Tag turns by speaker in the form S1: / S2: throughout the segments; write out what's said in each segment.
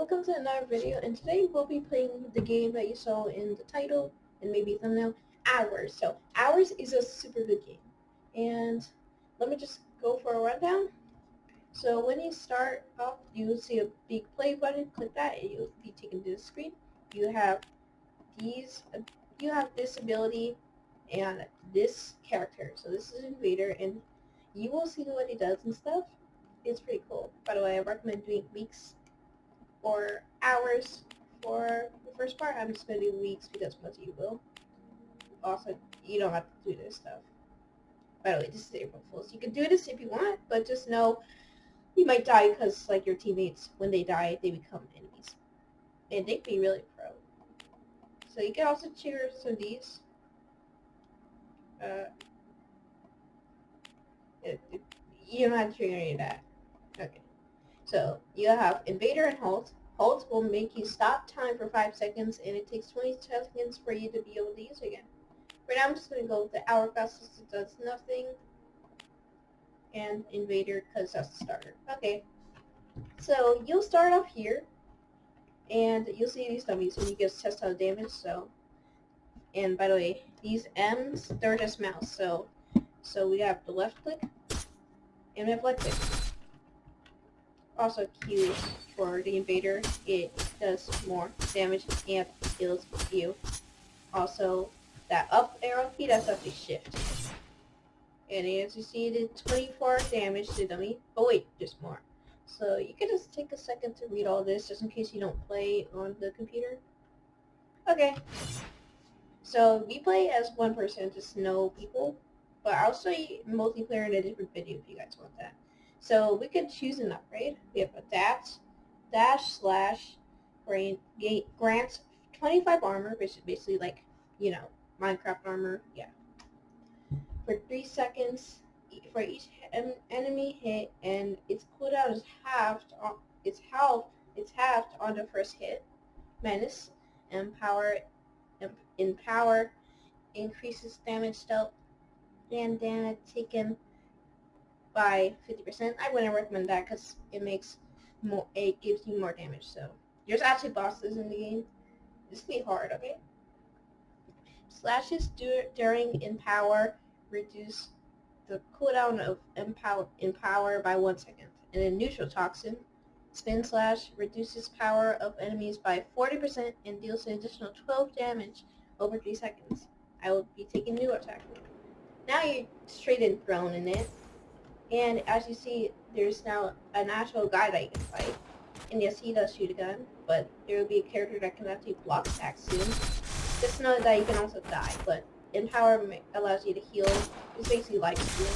S1: welcome to another video, and today we'll be playing the game that you saw in the title and maybe thumbnail, Hours. So Hours is a super good game, and let me just go for a rundown. So when you start off, you will see a big play button. Click that and you'll be taken to the screen. You have these, you have this ability and this character. So this is Invader, and you will see what he does and stuff. It's pretty cool. By the way, I recommend doing weeks or hours for the first part. I'm just going to do weeks because most of you will. Also, you don't have to do this stuff. By the way, this is April Fool's. You can do this if you want, but just know you might die because, like, your teammates, when they die, they become enemies. And they can be really pro. So you can also cheer some of these. You don't have to trigger any of that. Okay. So you have Invader and Halt. Halt will make you stop time for 5 seconds, and it takes 20 seconds for you to be able to use it again. Right now I'm just going to go with the Hourglass since it does nothing. And Invader because that's the starter. Okay. So you'll start off here, and you'll see these dummies, and you get test out damage. So, and by the way, these M's, they're just mouse. So we have the left click, and we have left click. Also Q for the Invader, it does more damage and heals you. Also, that up arrow key, that's actually shift. And as you see, it did 24 damage to dummy. Oh wait, there's more. So you can just take a second to read all this just in case you don't play on the computer. Okay. So we play as one person, just no people. But I'll show you multiplayer in a different video if you guys want that. So we can choose an upgrade. We have a dash grants 25 armor, which is basically like, you know, Minecraft armor. Yeah. For 3 seconds for each enemy hit, and its cooldown is halved. It's halved on the first hit. Menace empower increases damage dealt and damage taken by 50%. I wouldn't recommend that because it makes more. It gives you more damage. So there's actually bosses in the game. This can be hard. Okay. Slashes during Empower reduce the cooldown of Empower by 1 second. And then Neutral Toxin, Spin Slash reduces power of enemies by 40% and deals an additional 12 damage over 3 seconds. I will be taking New Attack. Now you're straight in thrown in it. And as you see, there's now an actual guy that you can fight. And yes, he does shoot a gun, but there will be a character that can actually block attacks soon. Just know that you can also die, but Empower allows you to heal. It's basically life stealing.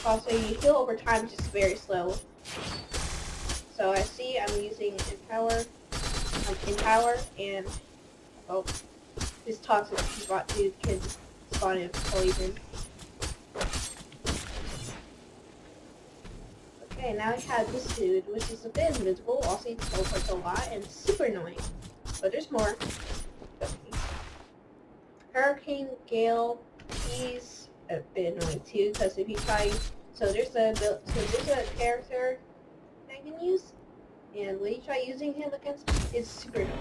S1: Also, you heal over time, just very slow. So I see I'm using Empower, and oh, this toxic dude can spawn in poison. Okay, now we have this dude, which is a bit invincible. Also, he teleports a lot and super annoying. But there's more. Hurricane Gale, he's a bit annoying too, because if you try, there's a character I can use, and when you try using him against me, it's super annoying.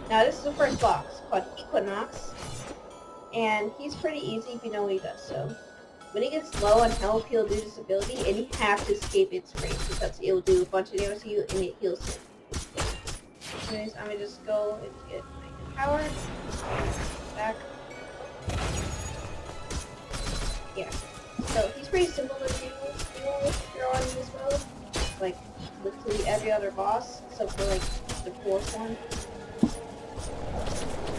S1: Now this is the first boss called Equinox, and he's pretty easy if you know what he does. So when he gets low on health, he'll do this ability, and you have to escape its range because it will do a bunch of damage to you, and it heals him. Anyways, I'm gonna just go and get my power. Back. Yeah. So he's pretty simple to deal with if you're on this mode. Like literally every other boss, except for like the fourth one.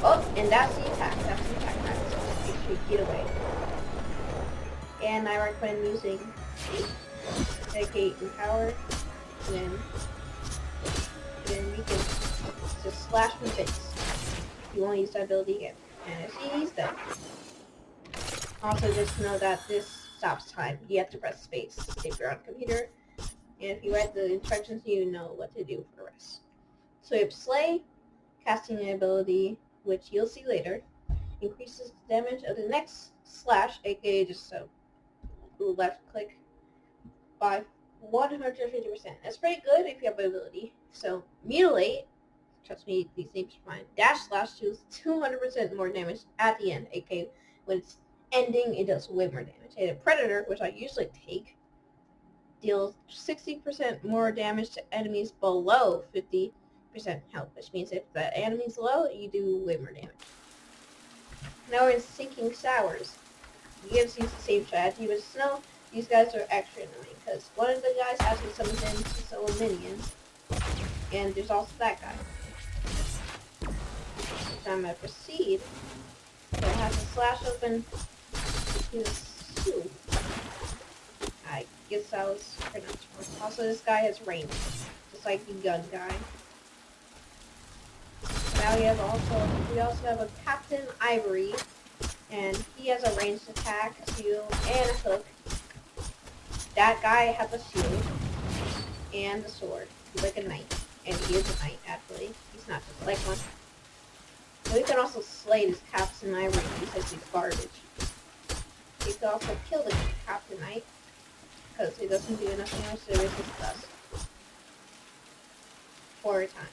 S1: Oh, and that's the attack. So make sure you get away. And I recommend using Dedicate and Power, and then you can just slash from face. You won't use that ability again. And as he's done. Also, just know that this stops time. You have to press space if you're on a computer. And if you read the instructions, you know what to do for the rest. So you have Slay, casting an ability, which you'll see later, increases the damage of the next slash, aka just so left click, by 150%. That's pretty good if you have ability. So mutilate, trust me, these names are fine. Dash slash deals 200% more damage at the end. Okay, when it's ending, it does way more damage. And predator, which I usually take, deals 60% more damage to enemies below 50% health, which means if the enemy's low, you do way more damage. Now we're in Sinking Showers. He gives you the same strategy, but snow, these guys are extra annoying, because one of the guys has to summon in his own minions, and there's also that guy. So I'm going to proceed, so I have to slash open his suit. I guess I was pronounced wrong. Also, this guy has range, just like the gun guy. Now we also have a Captain Ivory, and he has a ranged attack, shield, and a hook. That guy has a shield and a sword. He's like a knight, and he is a knight actually. He's not just like one. So we can also slay this Captain Ivory because he's garbage. We can also kill the Captain Knight because he doesn't do enough damage to resist us. For a time,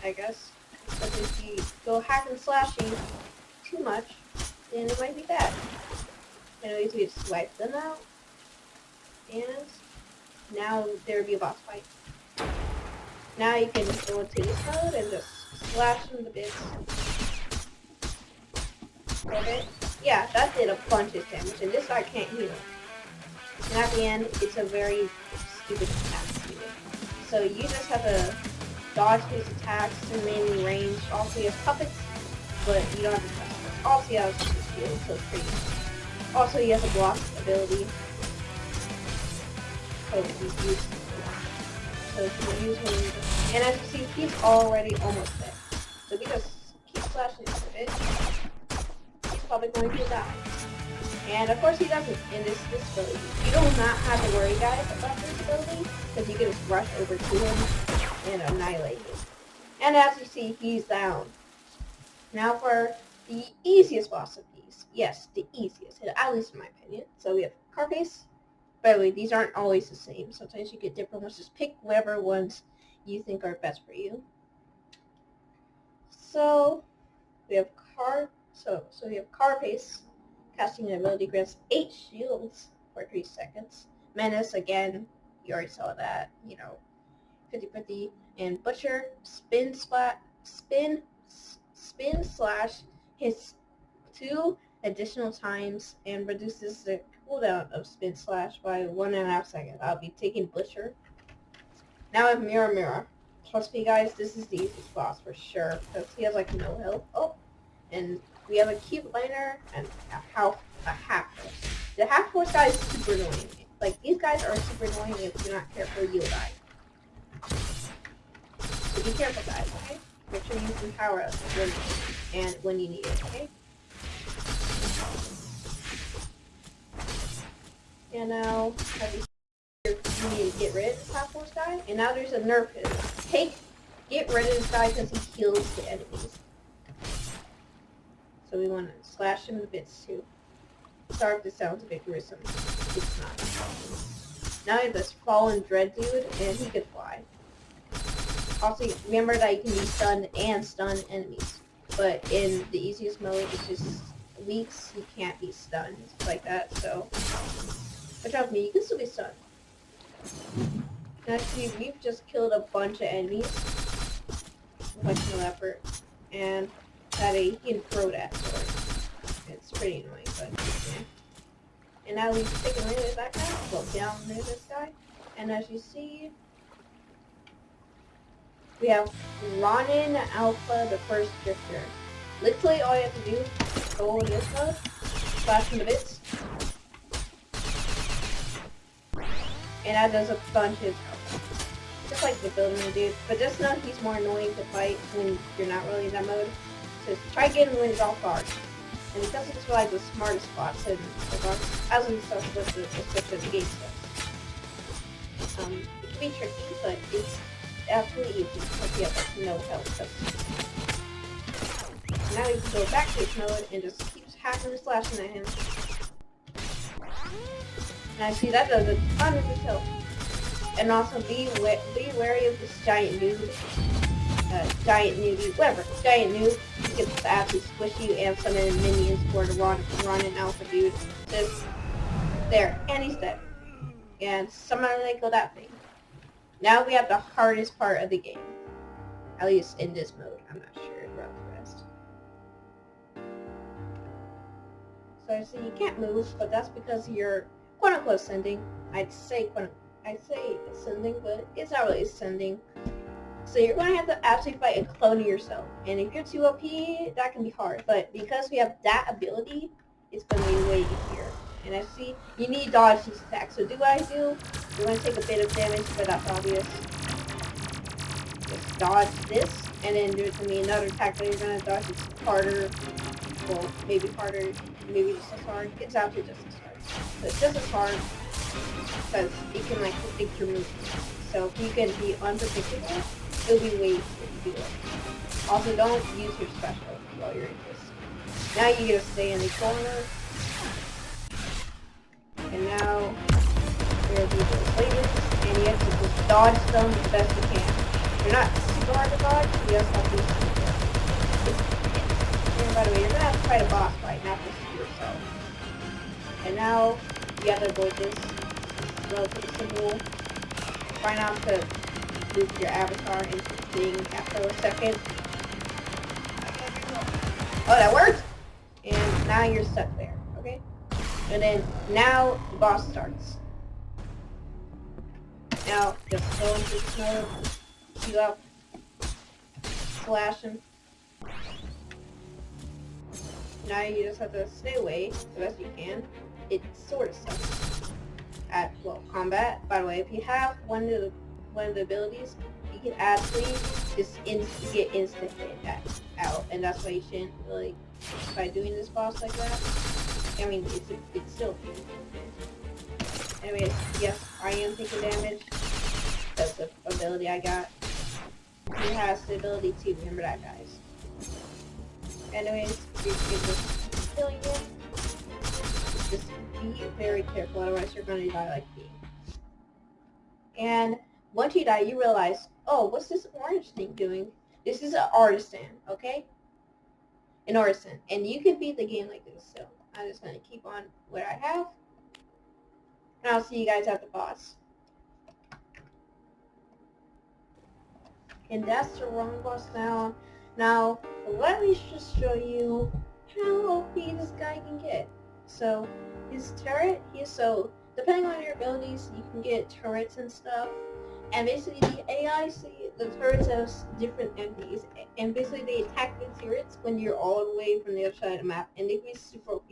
S1: I guess. But if you go hack and slashing too much, then it might be bad. Anyways, we just wipe them out. And now there will be a boss fight. Now you can go into this mode and just slash them to bits. Okay? Yeah, that did a bunch of damage, and this guy can't heal. And at the end, it's a very stupid attack to do. So you just have to dodge his attacks and mainly range. Also, he has puppets, but you don't have to trust him. Also, he has his shield, so it's pretty good. Also, he has a block ability. So he's used to block. So if you use him, and as you see, he's already almost dead. So we just keep slashing him a bit. He's probably going to die. And of course he doesn't in this ability. You do not have to worry, guys, about this ability, because you can just rush over to him and annihilate him. And as you see, he's down. Now for the easiest boss of these. Yes, the easiest, at least in my opinion. So we have Carapace. By the way, these aren't always the same. Sometimes you get different ones. Just pick whatever ones you think are best for you. So we have we have Carapace. Casting an ability grants 8 shields for 3 seconds. Menace, again, you already saw that, 50-50. And Butcher, spin slash hits 2 additional times and reduces the cooldown of spin slash by 1.5 seconds. I'll be taking Butcher. Now I have Mirror. Trust me, guys, this is the easiest boss for sure, because he has like no health. Oh, and we have a cube liner and a half horse. The half horse guy is super annoying. Like, these guys are super annoying. If you're not careful, you'll die. So be careful, guys, okay? Make sure you use some power ups when you need it, okay? And now, you need to get rid of this half horse guy. And now there's a nerf hit. Get rid of this guy because he kills the enemies. So we want to slash him to bits too. Sorry if this sounds a bit gruesome. It's not. Now we have this fallen dread dude, and he can fly. Also, remember that you can be stunned and stun enemies. But in the easiest mode, which is weeks, you can't be stunned like that, so... But trust me, you can still be stunned. Actually, we've just killed a bunch of enemies. With like no effort. And he can throw that sword. It's pretty annoying, but yeah. And now we've taken rid of that guy. Well, down rid of this guy. And as you see, we have Ronin Alpha, the first drifter. Literally, all you have to do is go in this mode, slash him to bits, and that does a bunch of health. Just like the building dude, but just know he's more annoying to fight when you're not really in that mode. So try getting him when he's off guard. And because he's like the smartest spots in the box, as we start with the description of the game stuff. It can be tricky, but it's absolutely easy because he has like no health. Now we can go back to his mode and just keep hacking and slashing at him. And I see that does a ton of his health. And also be wary of this giant noob, giant newbie, whatever, giant noob. He gets absolutely squish you and some of the minions for the run and alpha dude. Just there, and he's dead. And somehow they go that thing. Now we have the hardest part of the game. At least in this mode. I'm not sure about the rest. So I see you can't move, but that's because you're quote unquote ascending. I'd say ascending, but it's not really ascending. So you're going to have to actually fight a clone of yourself. And if you're too OP, that can be hard. But because we have that ability, it's going to be way easier. And I see you need dodge these attacks. So do what I do. You're going to take a bit of damage, but that's obvious. Just dodge this, and then there's going to be another attack that you're going to dodge. It's harder. Well, maybe harder. Maybe just as hard. It's actually just as hard. So it's just as hard because it can like predict your movements. So if you can be unpredictable, it'll be way easier to do it. Also, don't use your special while you're in this. Now you get to stay in the corner. And now we're going to do this later. And you have to just dodge them as best you can. They're not super hard to dodge, you just have to be super careful. And by the way, you're going to have to fight a boss fight, not just yourself. And now you have to avoid this. It's relatively simple. Try not to move your avatar into the thing after a second. Oh, that worked! And now you're stuck there, okay? And then now the boss starts. Now just go into this mode, heal up, slash him. Now you just have to stay away the best you can. It sort of sucks at combat. By the way, if you have one of the abilities, you can actually just get instant hit out, and that's why you shouldn't really try doing this boss like that. I mean, it's still painful. Anyways, yes, I am taking damage. That's the ability I got. He has the ability to, remember that, guys. Anyways, you're just killing him. Just be very careful, otherwise you're going to die like me. And once you die, you realize, oh, what's this orange thing doing? This is an artisan, okay? An artisan. And you can beat the game like this, so I'm just going to keep on what I have. And I'll see you guys at the boss. And that's the wrong boss now. Now, let me just show you how OP this guy can get. So, his turret, depending on your abilities, you can get turrets and stuff. And basically, the AI see the turrets as different entities. And basically, they attack the turrets when you're all the way from the other side of the map. And they can be super OP.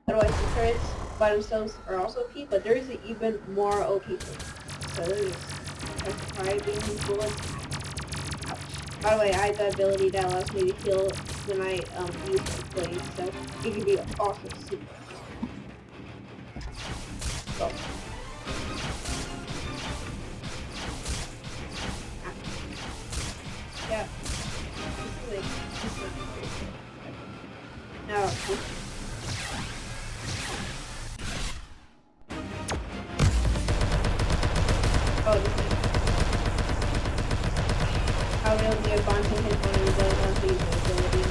S1: Otherwise, the turrets by themselves are also OP, but there is an even more OP thing. So, there's prescribing bullets. Ouch. By the way, I have the ability that allows me to heal when I use my blade, so it can be awesome super. So. Yeah. This is not very good. Now, oh, this is. I'll be able to get a bunch of hit when you don't want to use the ability.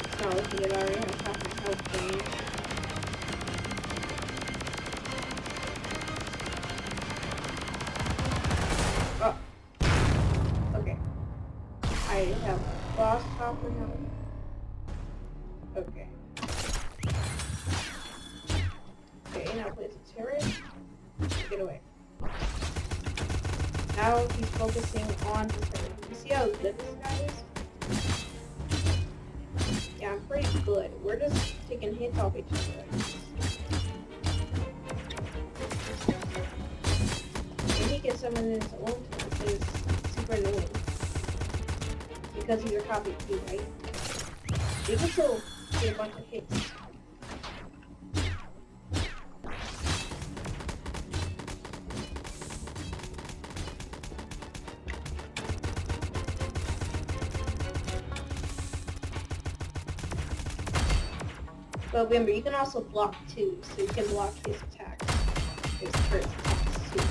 S1: It's not looking good, I already have half my health gain. Oh. Okay. I have boss topper health. Okay. Okay, now place a turret. Get away. Now he's focusing on the turret. You see how good this guy is? Yeah, I'm pretty good. We're just taking hits off each other. And he gets some in his own turn, so it's super annoying. Because he's a copy too, right? You can still get a bunch of hits. But remember, you can also block too, so you can block his attacks, his turret's attacks too.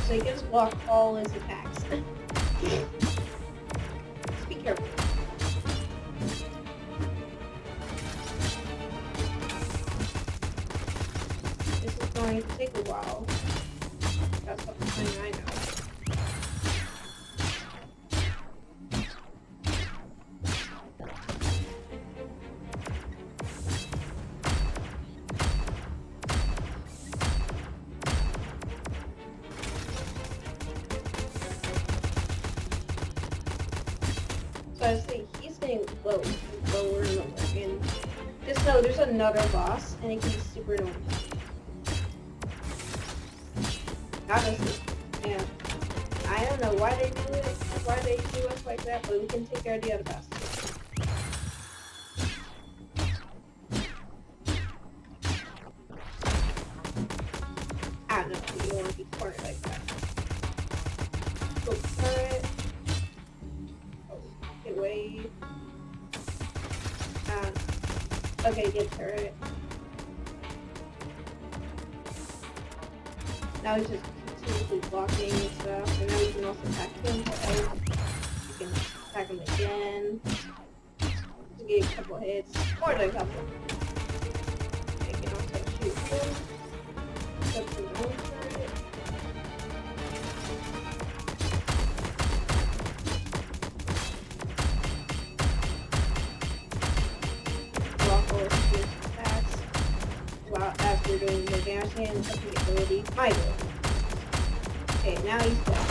S1: So you can just block all his attacks. Just be careful. This is going to take a while. That's something I know. So I was saying he's getting lower and lower and lower. And just know there's another boss, and it can be super annoying. Honestly, yeah. I don't know why they do it, why they do us like that, but we can take care of the other boss. I don't know, you don't want to be cornered like that. Go turret. Oh, get away. Okay, get turret. Now he's just continuously blocking and stuff, and now we can also attack him. You can attack him again. Just get a couple hits, more than a couple. You can also shoot him. Put some own turret. Block all his attacks while as we're doing more damage to him. Okay, ability, my ability. Okay, now he's dead.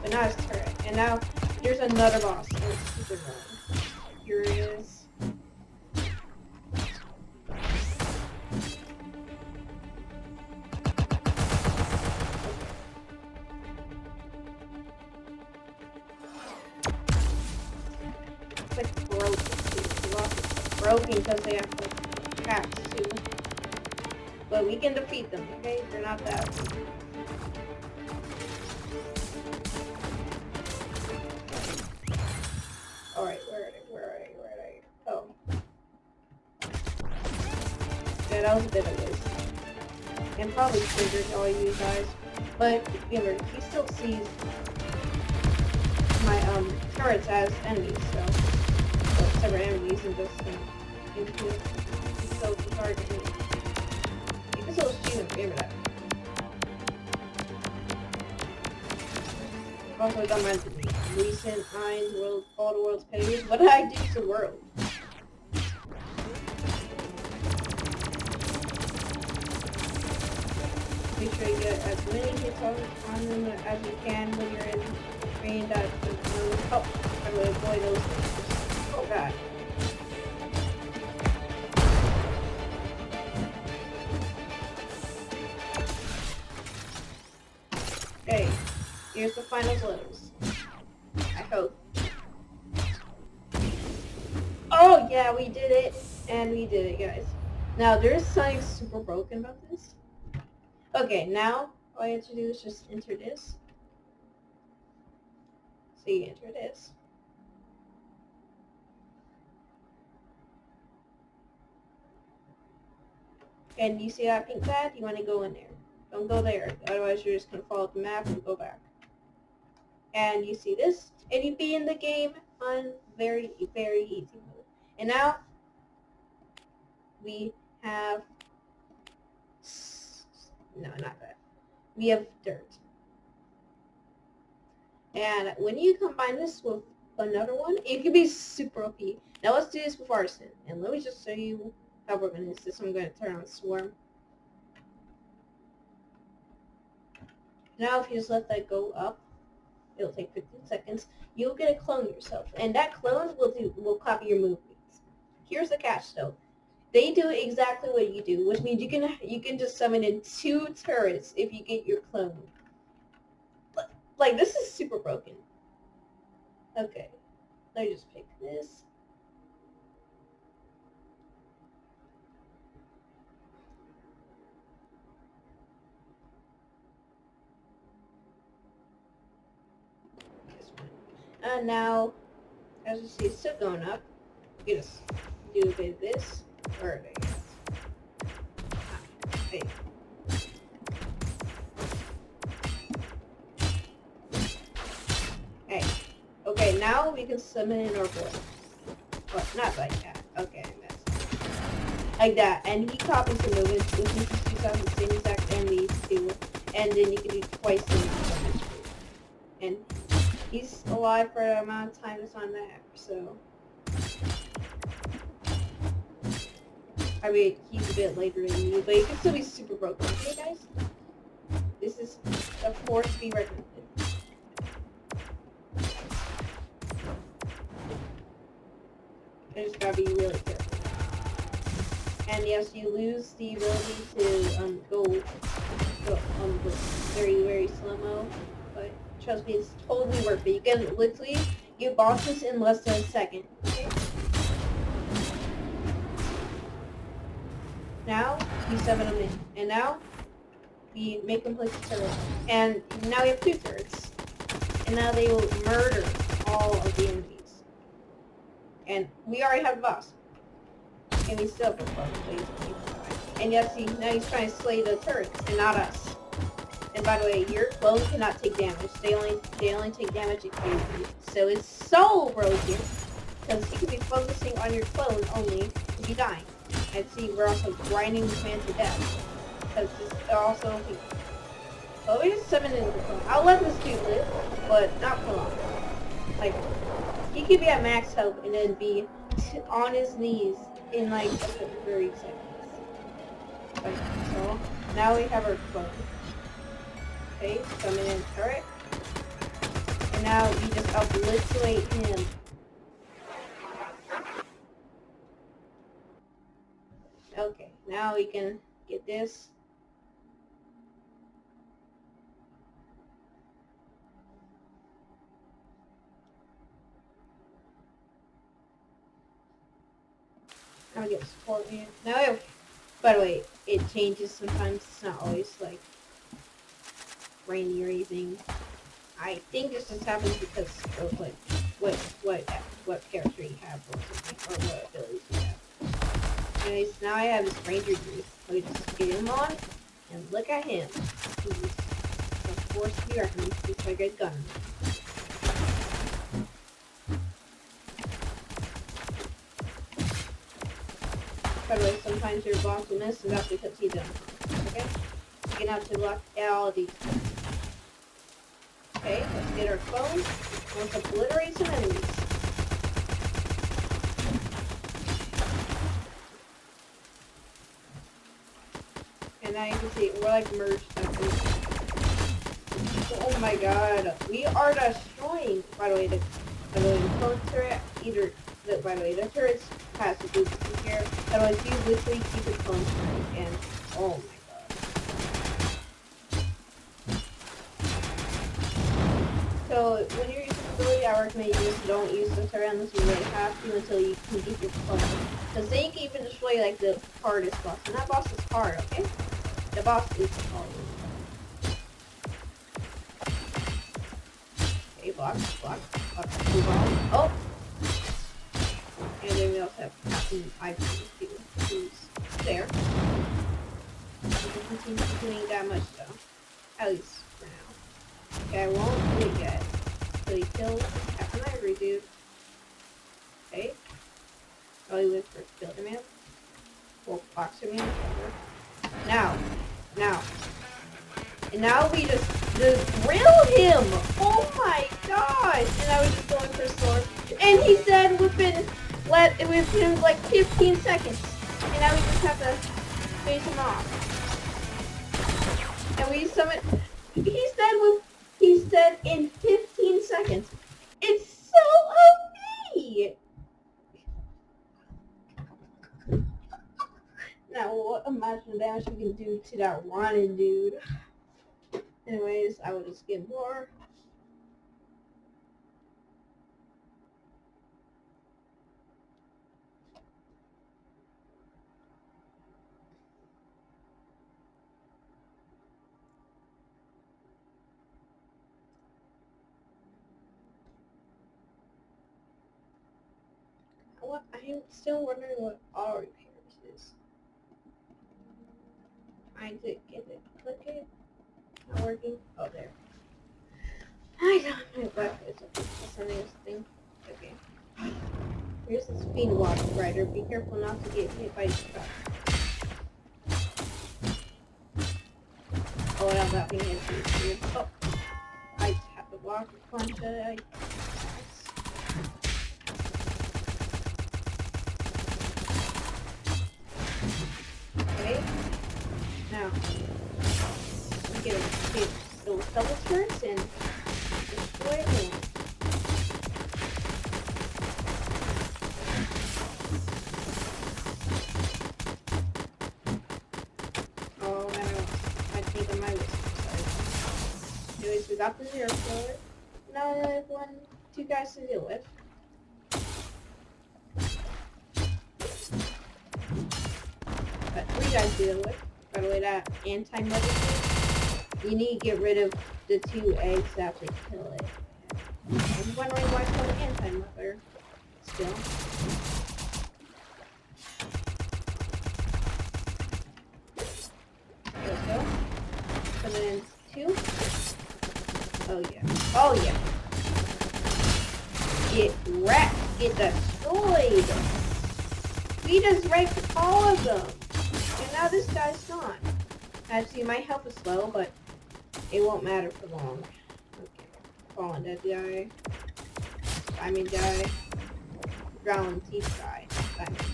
S1: But now his turret. And now there's another boss, and it's super annoying. Here it is. It's like broken too. The boss is broken because they have like attacks too. But we can defeat them, okay? They're not that. Alright, where are they? Oh. Yeah, that was a bit of a waste. And probably triggered all you guys. But remember, he still sees my turrets as enemies, so separate enemies and just into it. So it's hard to do. You can still shoot him, remember that. Also done my recent Ein's world, all the world's pages. What did I do to the world? Make sure you get as many hits on them as you can when you're in range that will help try to avoid those things. Oh god. Okay, here's the final blows. I hope. Oh yeah, we did it! And we did it, guys. Now, there's something super broken about this. Okay, now, all you have to do is just enter this. So you enter this. And you see that pink pad? You want to go in there. Don't go there, otherwise you're just going to follow the map and go back. And you see this, and you'd be in the game on very, very easy mode. And now, we have, no, not that. We have dirt. And when you combine this with another one, it can be super OP. Now let's do this with arson. And let me just show you how we're going to use this. I'm going to turn on swarm. Now if you just let that go up, it'll take 15 seconds. You'll get a clone yourself. And that clone will copy your movements. Here's the catch though. They do exactly what you do, which means you can just summon in 2 turrets if you get your clone. Like, this is super broken. Okay, let me just pick this. And now, as you see, it's still going up. You just do a bit of this. Or there you go. Hey. Hey. Okay, now we can summon in our boy. Well, not like that. Okay, that's like that. And he copies the movements, which means he shoots out the same exact enemies too. And then you can do twice the amount of damage. And he's alive for the amount of time that's on that, so. I mean, he's a bit later than you, but he can still be super broken. Okay, guys? This is a force to be reckoned with. I just gotta be really careful. And yes, you lose the ability to go very, very slow-mo, but trust me, it's totally worth it. You can literally get bosses in less than a second. Okay? Now, you summon them in. And now, we make them place the turret. And now we have 2 turrets. And now they will murder all of the enemies. And we already have the boss. And we still have a boss. And yes, now he's trying to slay the turrets and not us. And by the way, your clone cannot take damage. They only take damage if you leave. So it's so broken. Because he could be focusing on your clone only if you die. And see, we're also grinding this man to death. Because they're also well, we just summon in the clone. I'll let this dude live, but not for long. Like, he could be at max health and then be on his knees in like 30 seconds. Okay, so now we have our clone. Okay, summon in turret. And now we just obliterate him. Okay, now we can get this. Now we get support here. Now we have, by the way, it changes sometimes. It's not always like rainy or anything. I think this just happens because of like what character you have or something, or what abilities you have. Anyways, now I have this ranger dude. Let me just get him on, and look at him. He's a force to be reckoned with. He's like a gun. By the way, sometimes your boss will miss, and that's because he's done. Okay? You can have to block all these. Okay, let's get our clone. Let's obliterate some enemies. And now you can see we're like merged up. Oh my god, we are destroying. By the way, the clone turret either. By the way, the turrets has to do this here. Otherwise, you literally keep the clone turret, and oh my god. So when you're using ability, I recommend you just don't use the turret unless you really have to until you can get your clone. Because then you can even destroy like the hardest boss. And that boss is hard, okay? The boss is hard. Okay, block, move on. Oh! And then we also have Captain Ivory too, who's there. We can continue doing that much though. At least for now. Okay, I won't do it yet. So he kills Captain Ivory, dude. Okay. Probably live for Builder Man. Well, Boxer Man, whatever. Now. And now we just grill him! Oh my gosh! And now we're just going for sword. And he's dead within like 15 seconds. And now we just have to face him off. And we summon. He's dead in 15 seconds. It's so OP! Now, imagine the damage we can do to that wanted dude. Anyways, I will just get more. what? I'm still wondering what auto repairs is. Trying to get it. Click it. Not working. Oh, there. I got my bucket. What's the next thing? Okay. Here's the speed walk rider. Be careful not to get hit by the truck. Oh, and I'm not being hit by the truck. Oh. I have to walk a bunch of okay. Now we get those double turns and destroy it. Oh, I think I might was sorry. Anyways, we got the zero killer. Now I have two guys to deal with. But three guys to deal with. By the way, that anti-mother thing, you need to get rid of the two eggs that would kill it. I'm wondering why it's called anti-mother still. Let's go. Put it in two. Oh yeah. Oh yeah. Get wrecked. Get destroyed. We just wrecked all of them. And now this guy's gone. Actually, my health is low, but it won't matter for long. Okay. Fallen dead guy. Diamond guy. Drowned teeth guy. Diamond.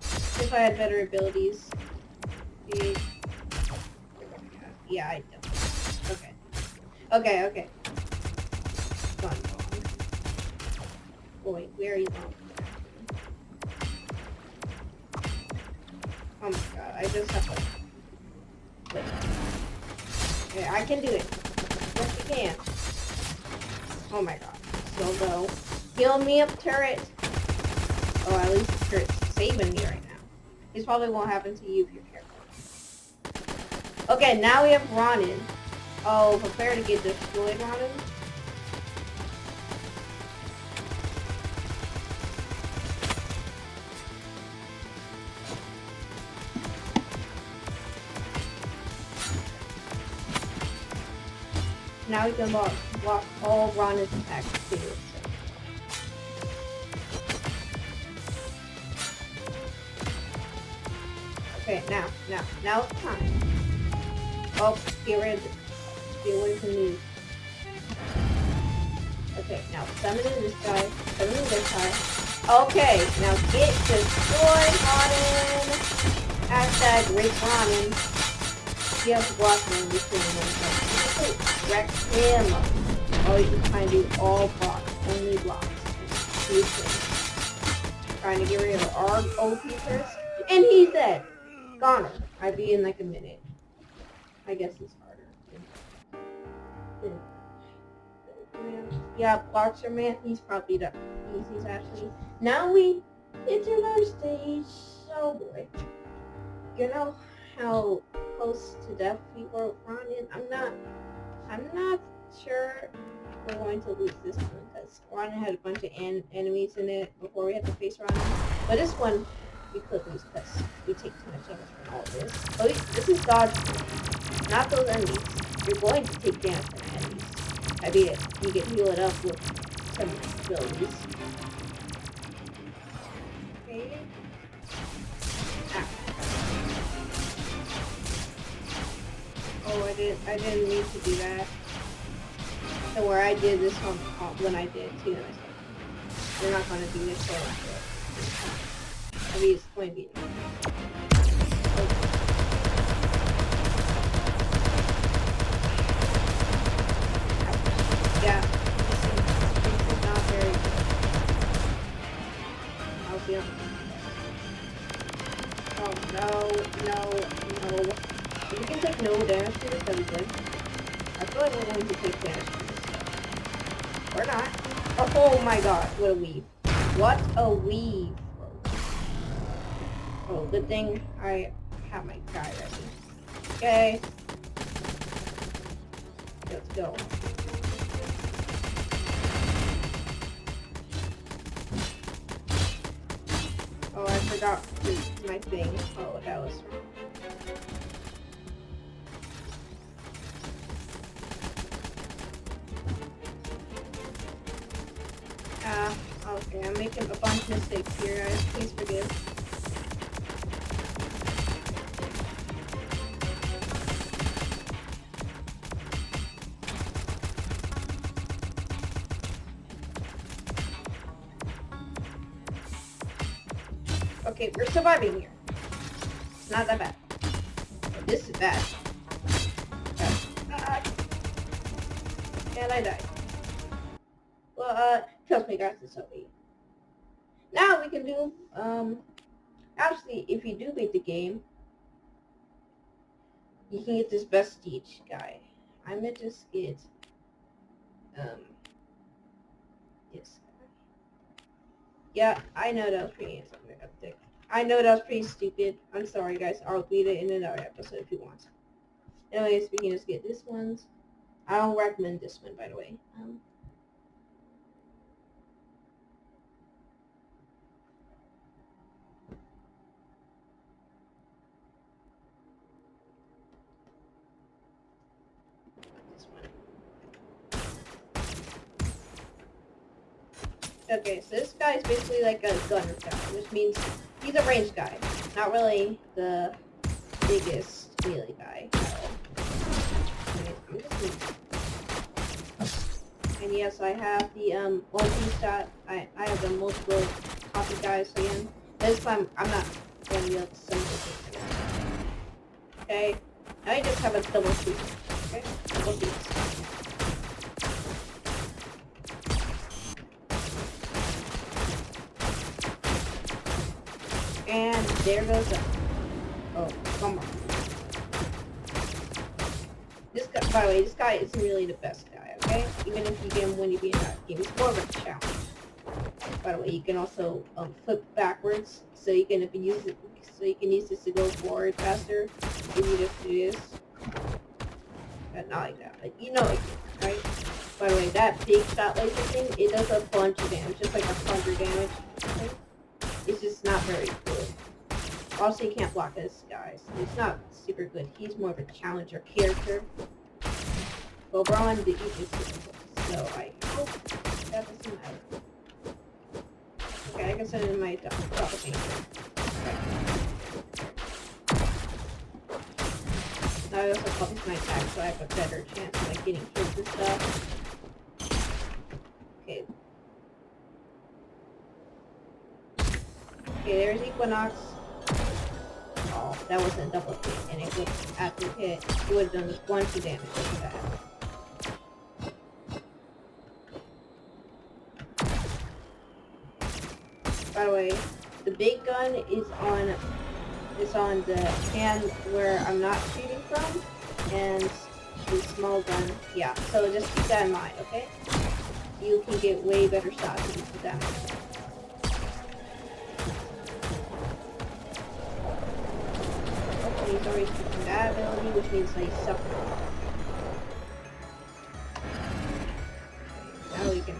S1: If I had better abilities. Yeah, I don't. Okay. Okay. Gone. Oh wait, where are you going? Oh my god, I just have to... Wait. Okay, I can do it. Yes, you can. Oh my god. Still go. Heal me up, turret! Oh, at least the turret's saving me right now. This probably won't happen to you if you're careful. Okay, now we have Ronin. Oh, prepare to get destroyed, Ronin. Now we can block all Ronin's attacks too. So. Okay, now it's time. Oh, get rid of the move. Okay, now summoning this guy, summoning this guy. Okay, now get destroyed, Ronin! Hashtag Rich Ronin. You have to block him between them. Wreck him. Oh, you can try and do all blocks, only blocks. Trying to get rid of our OP first. And he's dead. Goner. I'd be in like a minute. I guess it's harder. Yeah, Boxer Man, he's probably the easiest actually. Now we enter another stage. Oh boy. You know how close to death we were with Ronin? I'm not sure we're going to lose this one because Ronin had a bunch of enemies in it before we had to face Ronin. But this one we could lose because we take too much damage from all of this. Oh, this is dodge. Not those enemies. You're going to take damage from the enemies. I mean, you can heal it up with some abilities. Okay. Ah. Oh, I didn't mean to do that. So where I did this one when I did too. They're not gonna do this one. I mean, it's going to be. Yeah, this is not very good. I'll be honest. Oh no. If we can take no damage to this, that'd be good. I feel like we're going to take damage from this stuff. Or not. Oh my god, what a weave. What a weave. Oh, good thing I have my guy ready. Okay. Let's go. forgot my thing. Oh, that was. Okay, I'm making a bunch of mistakes here, guys. Please forgive. Okay, we're surviving here. It's not that bad. But this is bad. And I died. Well, trust me guys, it's okay. Now we can do, actually, if you do beat the game, you can get this Vestige guy. I meant to get, this guy. Yeah, I know that was pretty I know that was pretty stupid. I'm sorry guys, I'll beat it in another episode if you want. Anyways, we can just get this one. I don't recommend this one, by the way. Okay, so this guy is basically like a gunner guy, which means he's a ranged guy. Not really the biggest melee guy at all. And yes, I have the multi-stat. I have the multiple copy guys again. This time I'm not going to be able to send this. Okay, now I just have a double shoot. Okay, double shoot. And there goes that. Oh, come on. This guy, by the way, this guy isn't really the best guy, okay? Even if you get him when you beat that game, it's more of a challenge. By the way, you can also flip backwards, so you can use it. So you can use this to go forward faster. If you just do this, but not like that. Like you know it, right? By the way, that big shot laser thing, it does a bunch of damage, just like 100 damage. Okay? It's just not very good. Also, you can't block this guy, so it's not super good. He's more of a challenger character. But we're on the easiest difficult, so I hope that doesn't matter. Okay, I can send in my doppelganger. Now I also publish my attack, so I have a better chance of like getting hits and stuff. Okay. Okay, there's Equinox. Oh, that wasn't a double hit, and it would, after hit, it would have done just 1 2 damage to that. By the way, the big gun is on the hand where I'm not shooting from, and the small gun, yeah. So just keep that in mind, okay? You can get way better shots with that. He's already taking that ability, which means that he's suffering. Now we can.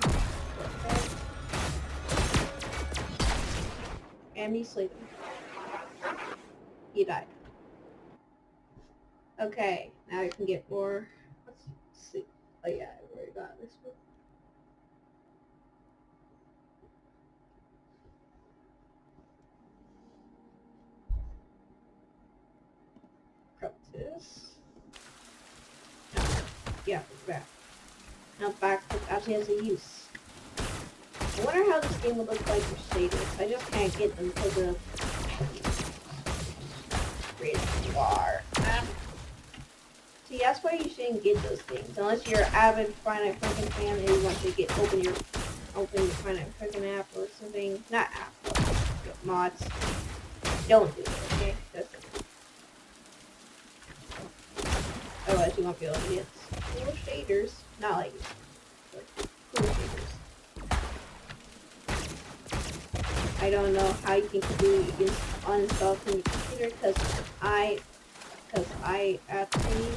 S1: And he's sleeping. He died. Okay, now we can get more. Let's see. Oh yeah, I already got this one. This. Yeah, back. Now back actually has a use. I wonder how this game would look like for shaders. I just can't get them because of war. See, that's why you shouldn't get those things unless you're an avid Finite Freaking fan and you want to get open your Finite Freaking app or something. Not app, but mods. Don't do it, okay? That's it. Otherwise you won't be able to get cool shaders. Not like cool shaders. I don't know how you can completely uninstall from your computer because I actually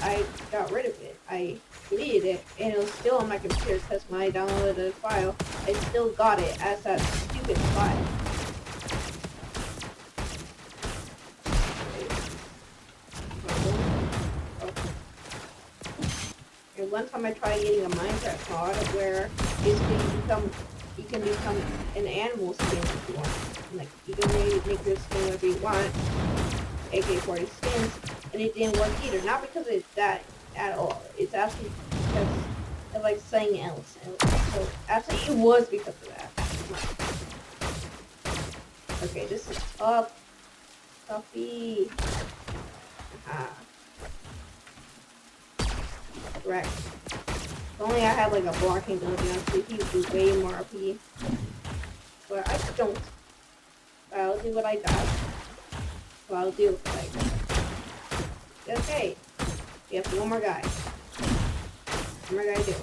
S1: I got rid of it. I deleted it and it was still on my computer because when I downloaded the file, I still got it as that stupid file. one time I tried getting a Minecraft mod where basically you can become an animal skin if you want. Like you can really make your skin whatever you want, AK-40 skins, and it didn't work either. Not because it's that at all. It's actually because of like something else. And so actually it was because of that. Okay, this is up. Coffee. Ah. Correct. If only I had like a blocking ability, honestly, he would do way more RP. But I don't. But I'll do what I got. So I'll do what I got. Okay. We have one more guy. One more guy to do.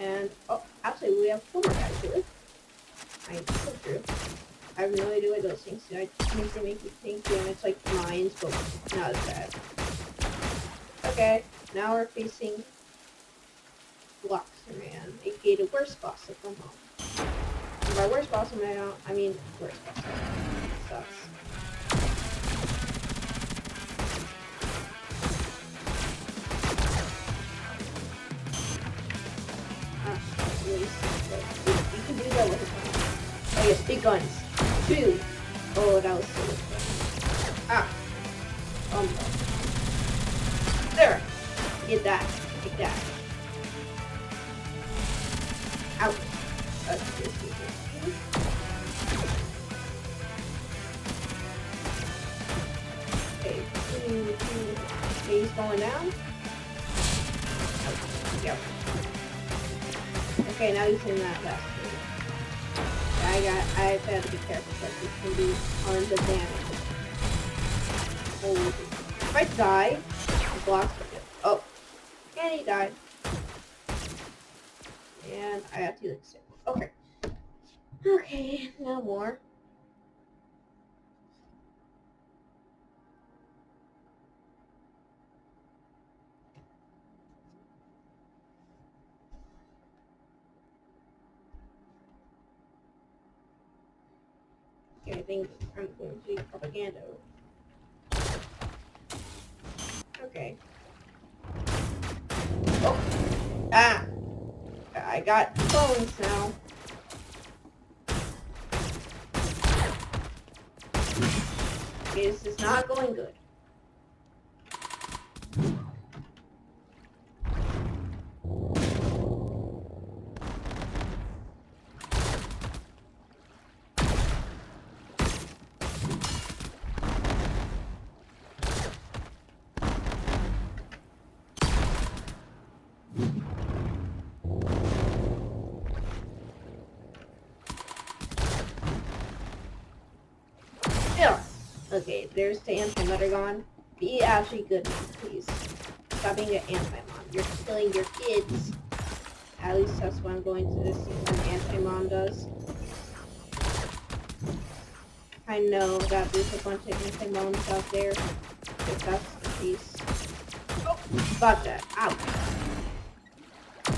S1: And, oh, actually, we have four more guys to do. That's so true. I have no idea what those things do. I think they make you think damage like mines, but not as bad. Okay, now we're facing Blocks Man, aka the worst boss of them all. And by worst boss of man, I mean worst boss. Sucks. Really sucks, but you can do that with a gun. Oh yes, big guns. 2. Oh, that was so good. Ah. There. Get that. Take that. Ouch. Okay. Okay, he's going down. Yep. Okay, now he's in that last room. I have to be careful because he can do tons of damage. Holy. If I die, the blocks are good. Oh. And he died. And I have to accept. Okay. Okay, no more. Okay, I think I'm going to do propaganda. Okay. Oh! Ah! I got phones now. Okay, this is not going good. Yeah. Okay, there's the anti-matter gone. Be actually good now, please. Stop being an anti-mon. You're killing your kids. At least that's what I'm going to see what an anti-mon does. I know that there's a bunch of anti-mons out there. If that's the case. Oh, got that. Ow.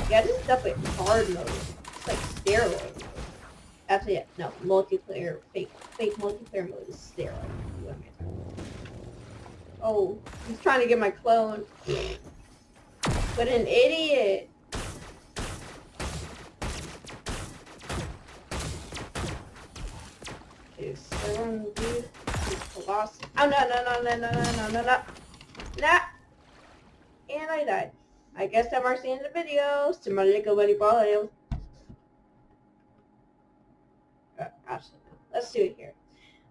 S1: Yeah, this is definitely hard mode. It's like steroid mode. Actually, yeah, no, multiplayer, fake multiplayer mode is steroid. What am I talking about? Oh, he's trying to get my clone. But an idiot. Okay, serum, dude. Colossus. Oh, no. Nah. And I died. I guess that marks the end of the video. Actually, no. Let's do it here.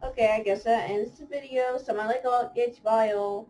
S1: Okay, I guess that ends the video. Someone like all gets bio.